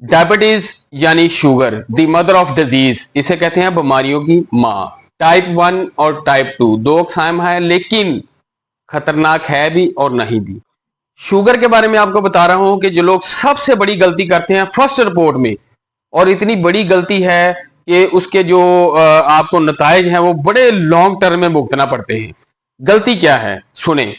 Diabetes यानी sugar, the mother of disease, इसे कहते हैं बीमारियों की माँ। टाइप 1 और टाइप 2 दो अकसाम है, लेकिन खतरनाक है भी और नहीं भी। शुगर के बारे में आपको बता रहा हूं कि जो लोग सबसे बड़ी गलती करते हैं फर्स्ट रिपोर्ट में, और इतनी बड़ी गलती है कि उसके जो आपको नतायज हैं वो बड़े लॉन्ग टर्म में भुगतना पड़ते हैं। गलती क्या है सुने।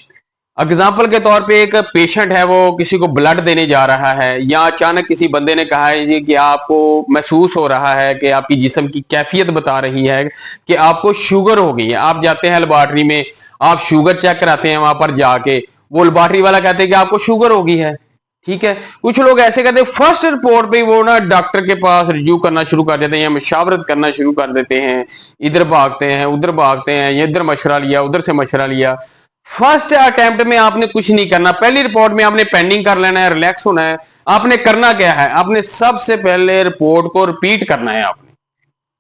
एग्जाम्पल के तौर पे एक पेशेंट है, वो किसी को ब्लड देने जा रहा है, या अचानक किसी बंदे ने कहा है जी कि आपको महसूस हो रहा है कि आपकी जिस्म की कैफियत बता रही है कि आपको शुगर हो गई है। आप जाते हैं लेबॉर्ट्री में, आप शुगर चेक कराते हैं, वहां पर जाके वो लेबॉर्ट्री वाला कहते हैं कि आपको शुगर हो गई है। ठीक है, कुछ लोग ऐसे कहते हैं फर्स्ट रिपोर्ट पे वो ना डॉक्टर के पास रिव्यू करना शुरू कर देते हैं, मशावरत करना शुरू कर देते हैं, इधर भागते हैं उधर भागते हैं, ये इधर मशवरा लिया उधर से मशवरा लिया। फर्स्ट अटेम्प्ट में आपने कुछ नहीं करना, पहली रिपोर्ट में आपने पेंडिंग कर लेना है, रिलैक्स होना है। आपने करना क्या है, आपने सबसे पहले रिपोर्ट को रिपीट करना है आपने।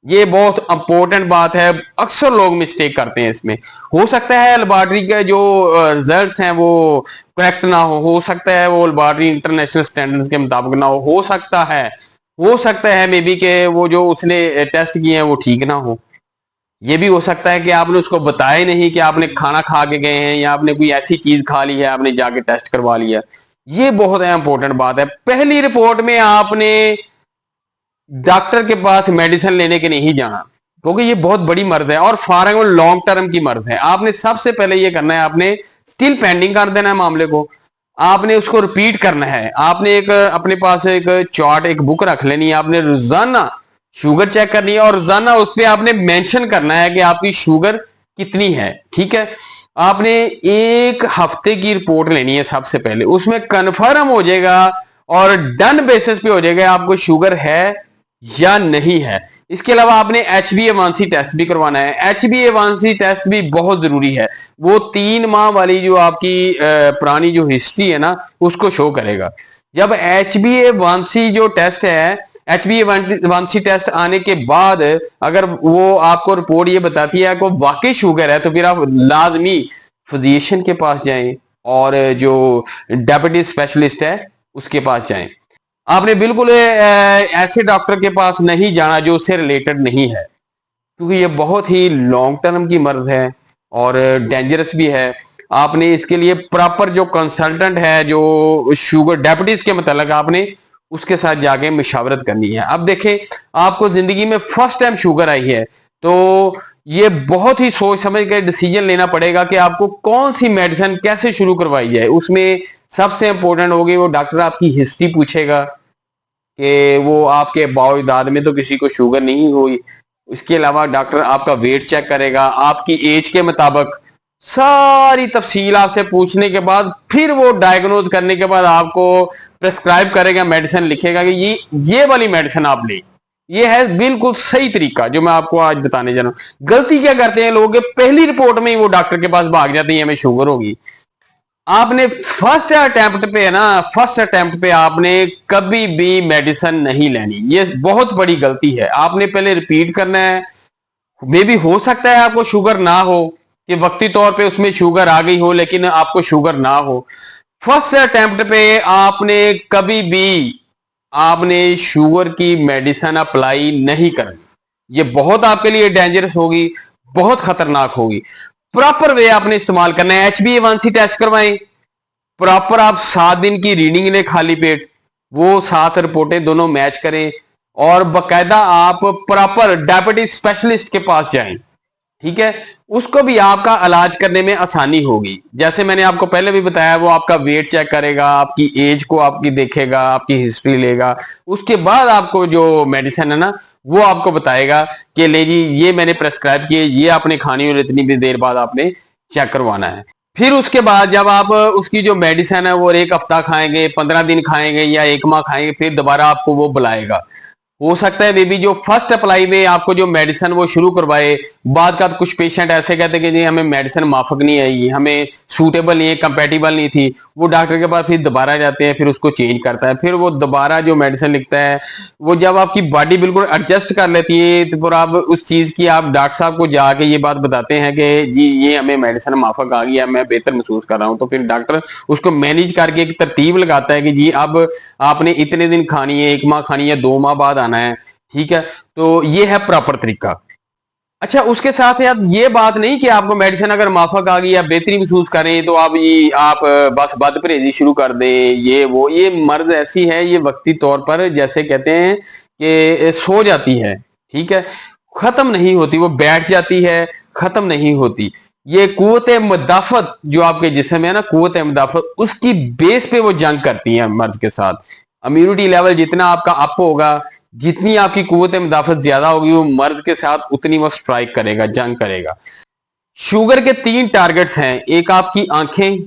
ये बहुत इंपॉर्टेंट बात है, अक्सर लोग मिस्टेक करते हैं इसमें। हो सकता है लेबॉर्ट्री के जो रिजल्ट्स हैं वो करेक्ट ना हो सकता है वो लेबॉर्ट्री इंटरनेशनल स्टैंडर्ड्स के मुताबिक ना हो सकता है मे बी के वो जो उसने टेस्ट किए हैं वो ठीक ना हो। ये भी हो सकता है कि आपने उसको बताया नहीं कि आपने खाना खा के गए हैं, या आपने कोई ऐसी चीज खा ली है आपने जाके टेस्ट करवा लिया। ये बहुत इंपॉर्टेंट बात है। पहली रिपोर्ट में आपने डॉक्टर के पास मेडिसिन लेने के नहीं जाना, क्योंकि ये बहुत बड़ी मर्ज है और फॉर और लॉन्ग टर्म की मर्ज है। आपने सबसे पहले ये करना है, आपने स्टिल पेंडिंग कर देना है मामले को, आपने उसको रिपीट करना है। आपने एक अपने पास एक चार्ट एक बुक रख लेनी है, आपने रोजाना शुगर चेक करनी है और रोजाना उस पर आपने मेंशन करना है कि आपकी शुगर कितनी है। ठीक है, आपने एक हफ्ते की रिपोर्ट लेनी है सबसे पहले, उसमें कंफर्म हो जाएगा और डन बेसिस पे हो जाएगा आपको शुगर है या नहीं है। इसके अलावा आपने HbA1c टेस्ट भी करवाना है। HbA1c टेस्ट भी बहुत जरूरी है, वो 3 माह वाली जो आपकी पुरानी जो हिस्ट्री है ना उसको शो करेगा। जब HbA1c जो टेस्ट है, HbA1c टेस्ट आने के बाद अगर वो आपको रिपोर्ट ये बताती है कि वाकई शुगर है, तो फिर आप लाजमी फिजिशियन के पास जाएं और जो डायबिटीज स्पेशलिस्ट है उसके पास जाएं। आपने बिल्कुल ऐसे डॉक्टर के पास नहीं जाना जो उससे रिलेटेड नहीं है, क्योंकि ये बहुत ही लॉन्ग टर्म की मर्ज है और डेंजरस भी है। आपने इसके लिए प्रॉपर जो कंसल्टेंट है जो शुगर डायबिटीज के मतलब आपने उसके साथ जाके मशावरत करनी है। अब देखें, आपको जिंदगी में फर्स्ट टाइम शुगर आई है तो ये बहुत ही सोच समझ के डिसीजन लेना पड़ेगा कि आपको कौन सी मेडिसिन कैसे शुरू करवाई जाए। उसमें सबसे इंपॉर्टेंट होगी वो डॉक्टर आपकी हिस्ट्री पूछेगा कि वो आपके बाओ-दाद में तो किसी को शुगर नहीं हुई। इसके अलावा डॉक्टर आपका वेट चेक करेगा, आपकी एज के मुताबिक सारी तफसील आपसे पूछने के बाद फिर वो डायग्नोज करने के बाद आपको प्रेस्क्राइब करेगा, मेडिसिन लिखेगा कि ये वाली मेडिसिन आप लें। ये है बिल्कुल सही तरीका जो मैं आपको आज बताने जा रहा हूँ। गलती क्या करते हैं लोग, पहली रिपोर्ट में ही वो डॉक्टर के पास भाग जाते हैं हमें शुगर होगी। आपने फर्स्ट अटेम्प्ट पे है ना, फर्स्ट अटेम्प्ट पे आपने कभी भी मेडिसिन नहीं लेनी, ये बहुत बड़ी गलती है। आपने पहले रिपीट करना है। मे भी हो सकता है आपको शुगर ना हो, कि वक्ती तौर पे उसमें शुगर आ गई हो लेकिन आपको शुगर ना हो। फर्स्ट अटेम्प्ट पे आपने कभी भी आपने शुगर की मेडिसिन अप्लाई नहीं करनी। ये बहुत आपके लिए डेंजरस होगी, बहुत खतरनाक होगी। प्रॉपर वे आपने इस्तेमाल करना है। HbA1c टेस्ट करवाएं, प्रॉपर आप 7 दिन की रीडिंग लें खाली पेट, वो 7 रिपोर्टें दोनों मैच करें और बकायदा आप प्रॉपर डायबिटीज स्पेशलिस्ट के पास जाएं। ठीक है, उसको भी आपका इलाज करने में आसानी होगी। जैसे मैंने आपको पहले भी बताया, वो आपका वेट चेक करेगा, आपकी एज को आपकी देखेगा, आपकी हिस्ट्री लेगा, उसके बाद आपको जो मेडिसिन है ना वो आपको बताएगा कि ले जी ये मैंने प्रेस्क्राइब किए, ये आपने खानी और इतनी भी देर बाद आपने चेक करवाना है। फिर उसके बाद जब आप उसकी जो मेडिसिन है वो 1 हफ्ता खाएंगे, 15 दिन खाएंगे या 1 माह खाएंगे, फिर दोबारा आपको वो बुलाएगा। हो सकता है बेबी जो फर्स्ट अप्लाई में आपको जो मेडिसिन वो शुरू करवाए, बाद का कुछ पेशेंट ऐसे कहते हैं कि जी हमें मेडिसिन माफक नहीं आई, हमें सूटेबल नहीं है, कंपेटिबल नहीं थी, वो डॉक्टर के पास फिर दोबारा जाते हैं, फिर उसको चेंज करता है, फिर वो दोबारा जो मेडिसिन लिखता है, वो जब आपकी बॉडी बिल्कुल एडजस्ट कर लेती है तो फिर आप उस चीज की आप डॉक्टर साहब को जाके ये बात बताते हैं कि जी ये हमें मेडिसिन माफक आ गई है, मैं बेहतर महसूस कर रहा हूँ, तो फिर डॉक्टर उसको मैनेज करके एक तरतीब लगाता है कि जी अब आपने इतने दिन खानी है, 1 माह खानी है, 2 माह बाद आना है, ठीक है। तो ये है प्रॉपर तरीका। अच्छा, उसके साथ यार ये बात नहीं कि आपको मेडिसिन अगर माफक आ गई या बेहतरी महसूस करें तो आप बस बद परहेजी शुरू कर दें, ये मर्ज ऐसी है, ये वक्ती तौर पर जैसे कहते हैं कि सो जाती है, ठीक है, खत्म नहीं होती, वो बैठ जाती है, खत्म नहीं होती। ये कुव्वत मुदाफत जो आपके जिस्म है ना, कुव्वत मुदाफत, उसकी बेस पे वो जंग करती है मर्ज के साथ। इम्यूनिटी लेवल जितना आपका अप होगा, जितनी आपकी कुव्वत मुदाफत ज्यादा होगी, वो मर्ज के साथ उतनी वो स्ट्राइक करेगा, जंग करेगा। शुगर के 3 टारगेट्स हैं, एक आपकी आंखें,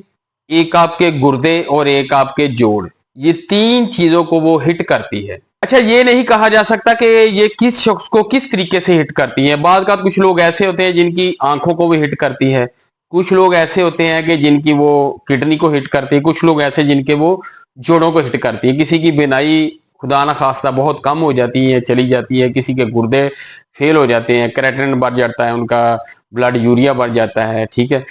एक आपके गुर्दे और एक आपके जोड़। ये 3 चीजों को वो हिट करती है। अच्छा, ये नहीं कहा जा सकता कि ये किस शख्स को किस तरीके से हिट करती है। बाद का कुछ लोग ऐसे होते हैं जिनकी आंखों को भी हिट करती है, कुछ लोग ऐसे होते हैं कि जिनकी वो किडनी को हिट करती है, कुछ लोग ऐसे जिनके वो जोड़ों को हिट करती है, किसी की बिनाई खुदा ना खास्ता बहुत कम हो जाती है, चली जाती है, किसी के गुर्दे फेल हो जाते हैं, क्रेटिनिन बढ़ जाता है, उनका ब्लड यूरिया बढ़ जाता है, ठीक है।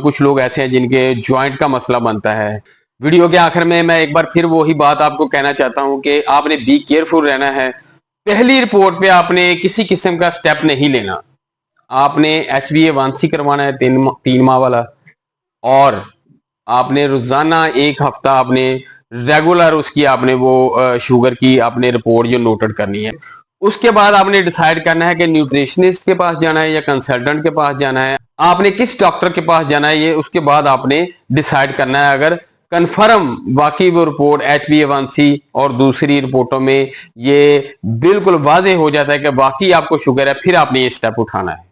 कुछ लोग ऐसे हैं जिनके ज्वाइंट का मसला बनता है। वीडियो के आखिर में मैं एक बार फिर वही बात आपको कहना चाहता हूं कि आपने बी केयरफुल रहना है। पहली रिपोर्ट पे आपने किसी किस्म का स्टेप नहीं लेना। आपने HbA1c करवाना है 3 माह वाला, और आपने रोजाना 1 हफ्ता आपने रेगुलर उसकी आपने वो शुगर की आपने रिपोर्ट जो नोटेड करनी है। उसके बाद आपने डिसाइड करना है कि न्यूट्रिशनिस्ट के पास जाना है या कंसल्टेंट के पास जाना है, आपने किस डॉक्टर के पास जाना है, ये उसके बाद आपने डिसाइड करना है। अगर कंफर्म बाकी वो रिपोर्ट HbA1c और दूसरी रिपोर्टों में ये बिल्कुल वाजे हो जाता है कि बाकी आपको शुगर है, फिर आपने ये स्टेप उठाना है।